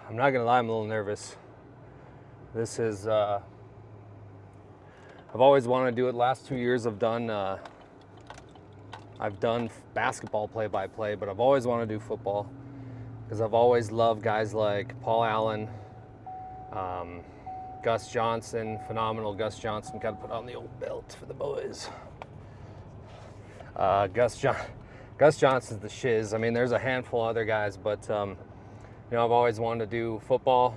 I'm not gonna lie, I'm a little nervous. This is, I've always wanted to do it. Last 2 years I've done basketball play-by-play, but I've always wanted to do football because I've always loved guys like Paul Allen, Gus Johnson, phenomenal Gus Johnson. Got to put on the old belt for the boys. Gus Johnson's the shiz. I mean, there's a handful of other guys, but you know, I've always wanted to do football.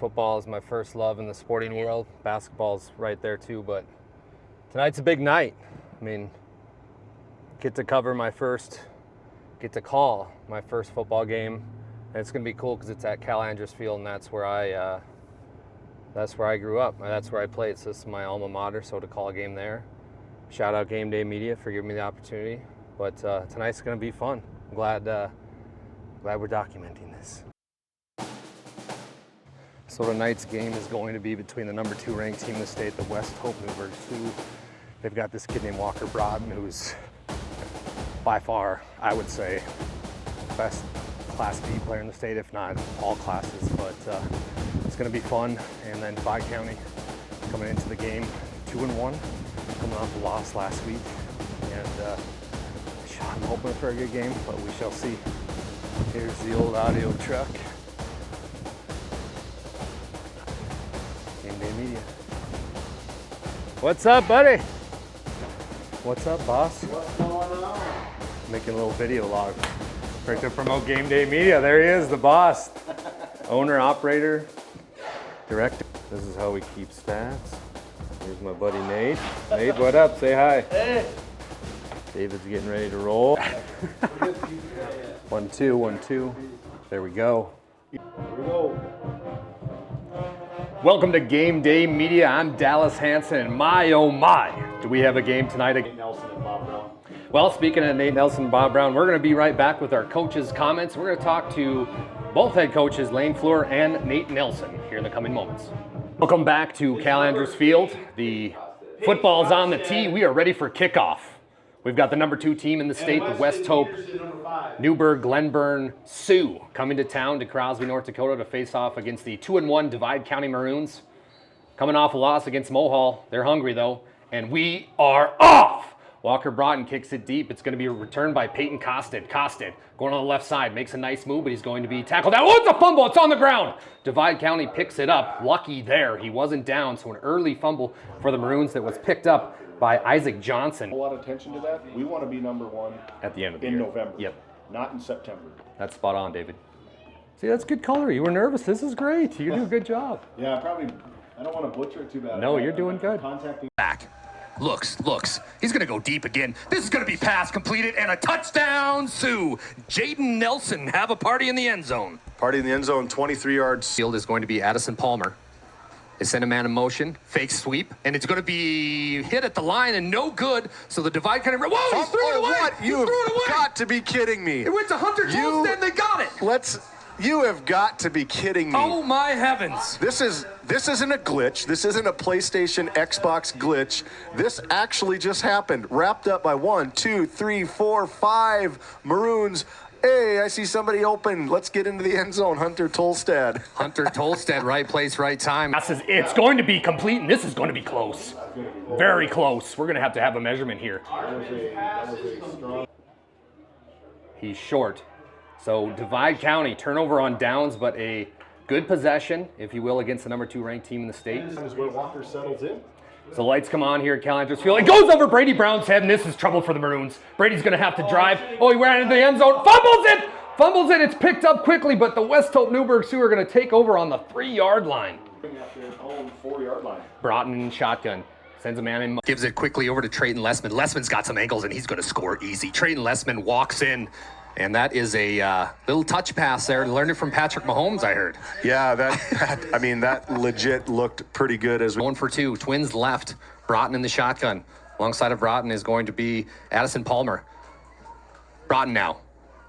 Football is my first love in the sporting world. Basketball's right there too, but tonight's a big night. I mean, get to call my first football game, and it's gonna be cool because it's at Cal Andrews Field, and that's where I grew up. That's where I played. So this is my alma mater. So to call a game there, shout out Game Day Media for giving me the opportunity. But tonight's gonna be fun. I'm glad we're documenting this. So tonight's game is going to be between the number 2 ranked team in the state, the West Hope Newburgh Sioux. They've got this kid named Walker Broughton, who's by far, I would say, best Class B player in the state, if not all classes. But it's going to be fun. And then Divide County coming into the game 2-1, coming off a loss last week. And I'm hoping for a good game, but we shall see. Here's the old audio truck. Game Day Media. What's up, buddy? What's up, boss? What's going on? Making a little video log. Right to promote Game Day Media. There he is, the boss. Owner, operator, director. This is how we keep stats. Here's my buddy Nate. Nate, what up? Say hi. Hey. David's getting ready to roll. 1, 2, 1, 2. There we go. Here we go. Welcome to Game Day Media. I'm Dallas Hanson, and my oh my, do we have a game tonight? Nate Nelson and Bob Brown. Well, speaking of Nate Nelson and Bob Brown, we're going to be right back with our coaches' comments. We're going to talk to both head coaches, Lane Fleur and Nate Nelson, here in the coming moments. Welcome back to Cal Andrews Field. The football's on the tee. We are ready for kickoff. We've got the number 2 team in the state, the West Hope Newburgh Glenburn Sioux, coming to town to Crosby, North Dakota to face off against the 2-1 Divide County Maroons. Coming off a loss against Mohall. They're hungry though, and we are off! Walker Broughton kicks it deep. It's going to be returned by Peyton Costed. Costed going on the left side, makes a nice move, but he's going to be tackled down. Oh, it's a fumble. It's on the ground. Divide County picks it up. Lucky there. He wasn't down, so an early fumble for the Maroons that was picked up by Isaac Johnson. A lot of attention to that. We want to be number 1 at the end of the in year. November. Yep. Not in September. That's spot on, David. See, that's good color. You were nervous. This is great. You do a good job. Yeah, I don't want to butcher it too bad. No, you're doing good. Contacting Back. Looks. He's going to go deep again. This is going to be pass completed and a touchdown, Sioux. Jaden Nelson have a party in the end zone. Party in the end zone, 23 yards. Field is going to be Addison Palmer. They send a man in motion, fake sweep, and it's going to be hit at the line and no good. So the Divide kind of, whoa, he threw it away. What? He You threw it away. have got to be kidding me. It went to Hunter Tolstead, they got it. You have got to be kidding me. Oh my heavens. This isn't a glitch. This isn't a PlayStation, Xbox glitch. This actually just happened. Wrapped up by 1, 2, 3, 4, 5 Maroons. Hey, I see somebody open. Let's get into the end zone. Hunter Tolstead. Strong. Hunter Tolstead, right place, right time. It's going to be complete, and this is going to be close. Very close. We're going to have a measurement here. that was a strong. He's short. So Divide County, turnover on downs, but a good possession, if you will, against the number 2 ranked team in the state. This is where Walker settles in. So lights come on here at Cal Andrews Field. It goes over Brady Brown's head, and this is trouble for the Maroons. Brady's going to have to drive. Oh, he ran into the end zone. Fumbles it. It's picked up quickly, but the West Hope Newburgh Sioux are going to take over on the 3-yard line. At their own 4-yard line. Broughton in shotgun. Sends a man in. Gives it quickly over to Trayton Lessman. Lessman's got some angles, and he's going to score easy. Trayton Lessman walks in, and that is a little touch pass there. Learned it from Patrick Mahomes, I heard. Yeah, that legit looked pretty good as we. 1 for 2. Twins left. Broughton in the shotgun. Alongside of Broughton is going to be Addison Palmer. Broughton now.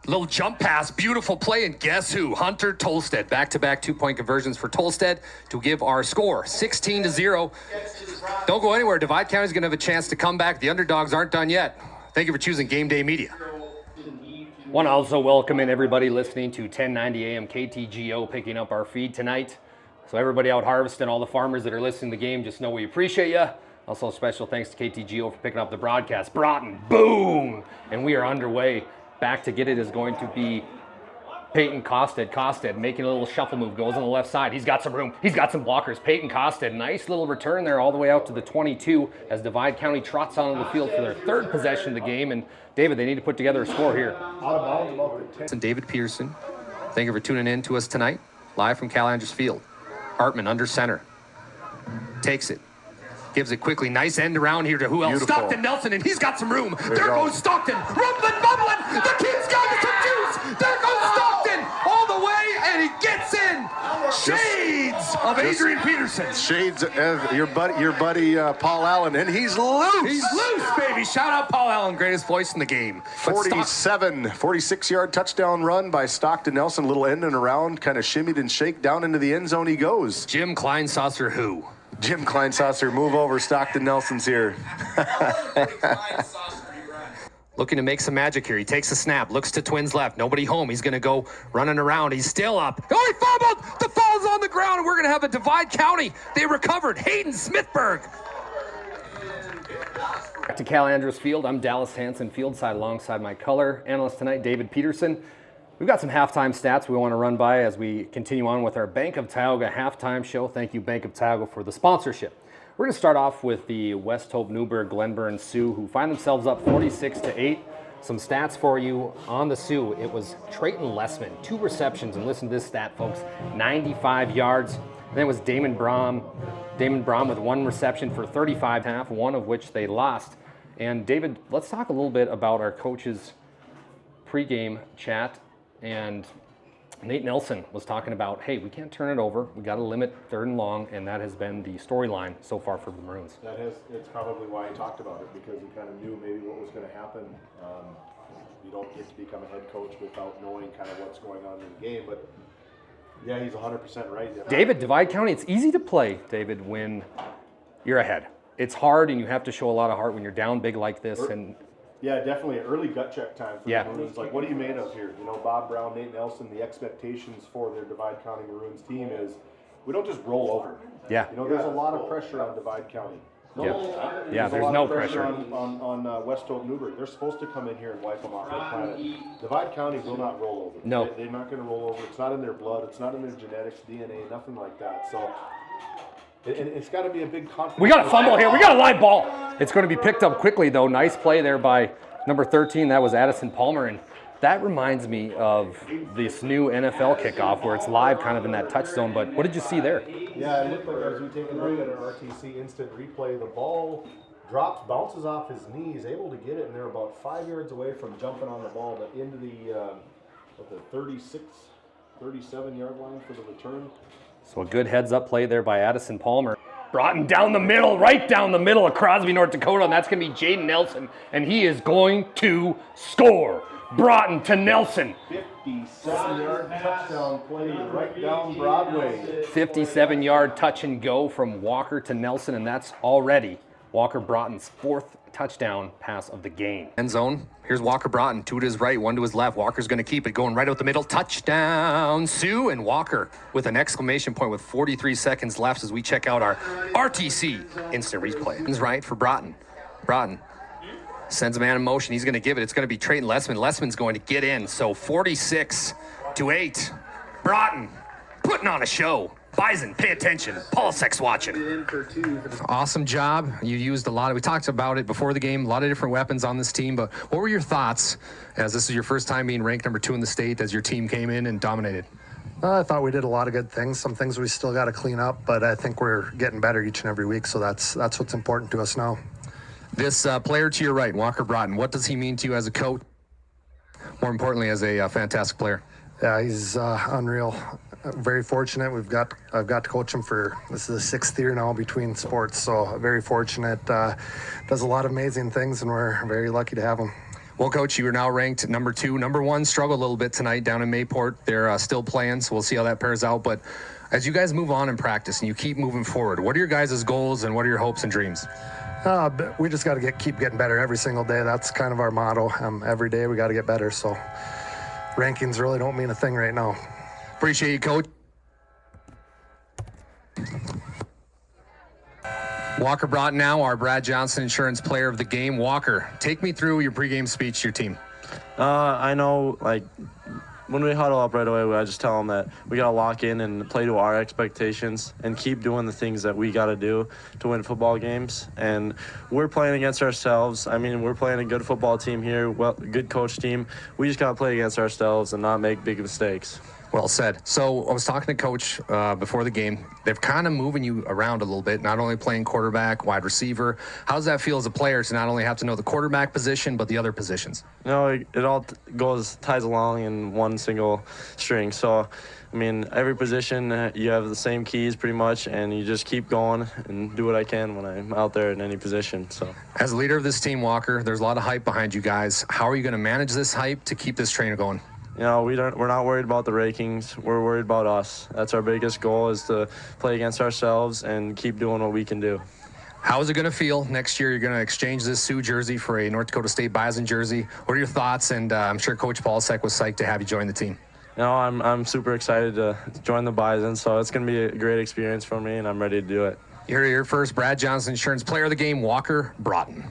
Little jump pass, beautiful play, and guess who? Hunter Tolstead. Back-to-back 2-point conversions for Tolstead to give our score 16-0. Don't go anywhere. Divide County is going to have a chance to come back. The underdogs aren't done yet. Thank you for choosing Game Day Media. Want to also welcome in everybody listening to 1090 AM KTGO picking up our feed tonight. So everybody out harvesting, all the farmers that are listening to the game, just know we appreciate you. Also special thanks to KTGO for picking up the broadcast. Broughton, boom! And we are underway. Back to get it is going to be Peyton Costed. Costed making a little shuffle move, goes on the left side. He's got some room. He's got some blockers. Peyton Costed, nice little return there all the way out to the 22 as Divide County trots onto the field for their third possession of the game. And David, they need to put together a score here. Out of bounds about the 10. And David Pearson, thank you for tuning in to us tonight, live from Calanders Field. Hartman under center, takes it, gives it quickly. Nice end around here to who else? Beautiful. Stockton Nelson, and he's got some room. There you go. goes Stockton, rumbling, bubbling. The kid's got some juice. There goes Stockton, all the way, and he gets in. Shades of Adrian Peterson. Shades of your buddy Paul Allen, and he's loose. He's loose, baby. Shout out Paul Allen, greatest voice in the game. But 46-yard touchdown run by Stockton Nelson. A little end and around, kind of shimmied and shake down into the end zone he goes. Jim Kleinsasser, who? Jim Kleinsasser, move over. Stockton Nelson's here. Looking to make some magic here. He takes a snap, looks to Twins left. Nobody home. He's going to go running around. He's still up. Oh, he fumbled. The ball's on the ground, and we're going to have a Divide County. They recovered. Hayden Smithberg. Back to Calanders Field. I'm Dallas Hansen, field side alongside my color analyst tonight, David Peterson. We've got some halftime stats we want to run by as we continue on with our Bank of Tioga halftime show. Thank you, Bank of Tioga, for the sponsorship. We're going to start off with the West Hope, Newburgh, Glenburn Sioux, who find themselves up 46-8. Some stats for you on the Sioux. It was Trayton Lessman, 2 receptions, and listen to this stat, folks, 95 yards. And then it was Damon Brom with 1 reception for 35.5, one of which they lost. And David, let's talk a little bit about our coach's pregame chat. And Nate Nelson was talking about, hey, we can't turn it over. We got to limit 3rd and long, and that has been the storyline so far for the Maroons. It's probably why he talked about it, because he kind of knew maybe what was going to happen. You don't get to become a head coach without knowing kind of what's going on in the game, but yeah, he's 100% right. David, Divide County, it's easy to play, David, when you're ahead. It's hard, and you have to show a lot of heart when you're down big like this. And yeah, definitely an early gut check time for Yeah. the Maroons. Like, what are you made of here? You know, Bob Brown, Nate Nelson, the expectations for their Divide County Maroons team is we don't just roll over. Yeah. You know, there's a lot of pressure on Divide County. Yeah, there's a lot no of pressure pressure. on West Hope Newburgh. They're supposed to come in here and wipe them off their planet. Divide County will not roll over. No. They're not going to roll over. It's not in their blood. It's not in their genetics, DNA, nothing like that. So it's got to be a big conflict. We got a fumble here. We got a live ball. It's going to be picked up quickly, though. Nice play there by number 13. That was Addison Palmer. And that reminds me of this new NFL kickoff where it's live kind of in that touch zone. But what did you see there? Yeah, it looked like as we take a look at our RTC instant replay, the ball drops, bounces off his knees, able to get it, and they're about 5 yards away from jumping on the ball, but into the 36, 37-yard line for the return. So a good heads-up play there by Addison Palmer. Broughton down the middle, right down the middle of Crosby, North Dakota, and that's going to be Jaden Nelson, and he is going to score. Broughton to Nelson. 57-yard touchdown play right down Broadway. 57-yard touch and go from Walker to Nelson, and that's already Walker Broughton's 4th touchdown pass of the game. End zone. Here's Walker Broughton. 2 to his right, 1 to his left. Walker's going to keep it going right out the middle. Touchdown, Sioux. And Walker with an exclamation point with 43 seconds left as we check out our RTC instant replay. He's right for Broughton. Broughton sends a man in motion. He's going to give it. It's going to be Trayton Lessman. Lessman's going to get in. So 46-8. Broughton putting on a show. Bison, pay attention. Paul Sex watching. Awesome job. You used a lot of, we talked about it before the game, a lot of different weapons on this team, but what were your thoughts as this is your first time being ranked number 2 in the state as your team came in and dominated? I thought we did a lot of good things. Some things we still got to clean up, but I think we're getting better each and every week, so that's what's important to us now. This player to your right, Walker Broughton, what does he mean to you as a coach? More importantly, as a fantastic player. Yeah, he's unreal. Very fortunate. I've got to coach him for, this is the 6th year now between sports, so very fortunate. Does a lot of amazing things, and we're very lucky to have him. Well, Coach, you are now ranked number 2. Number 1 struggled a little bit tonight down in Mayport. They're still playing, so we'll see how that pairs out. But as you guys move on in practice and you keep moving forward, what are your guys' goals and what are your hopes and dreams? We just got to keep getting better every single day. That's kind of our motto. Every day we got to get better. So rankings really don't mean a thing right now. Appreciate you, Coach. Walker Broughton now, our Brad Johnson Insurance Player of the Game. Walker, take me through your pregame speech to your team. I know, like, when we huddle up right away, I just tell them that we got to lock in and play to our expectations and keep doing the things that we got to do to win football games. And we're playing against ourselves. I mean, we're playing a good football team here, good coach team. We just got to play against ourselves and not make big mistakes. Well said. So I was talking to Coach before the game. They're kind of moving you around a little bit, not only playing quarterback, wide receiver. How does that feel as a player to not only have to know the quarterback position, but the other positions? You know, it all ties along in one single string. So, I mean, every position, you have the same keys pretty much, and you just keep going and do what I can when I'm out there in any position. So, as a leader of this team, Walker, there's a lot of hype behind you guys. How are you going to manage this hype to keep this train going? You know, we're not worried about the rankings. We're worried about us. That's our biggest goal, is to play against ourselves and keep doing what we can do. How is it going to feel next year? You're going to exchange this Sioux jersey for a North Dakota State Bison jersey. What are your thoughts? And I'm sure Coach Paulsek was psyched to have you join the team. You know, I'm super excited to join the Bison, so it's going to be a great experience for me, and I'm ready to do it. You're your first Brad Johnson Insurance Player of the Game, Walker Broughton.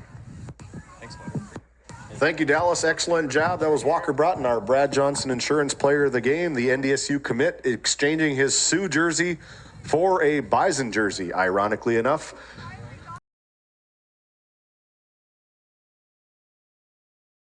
Thank you, Dallas. Excellent job. That was Walker Broughton, our Brad Johnson Insurance Player of the Game, the NDSU commit, exchanging his Sioux jersey for a Bison jersey, ironically enough.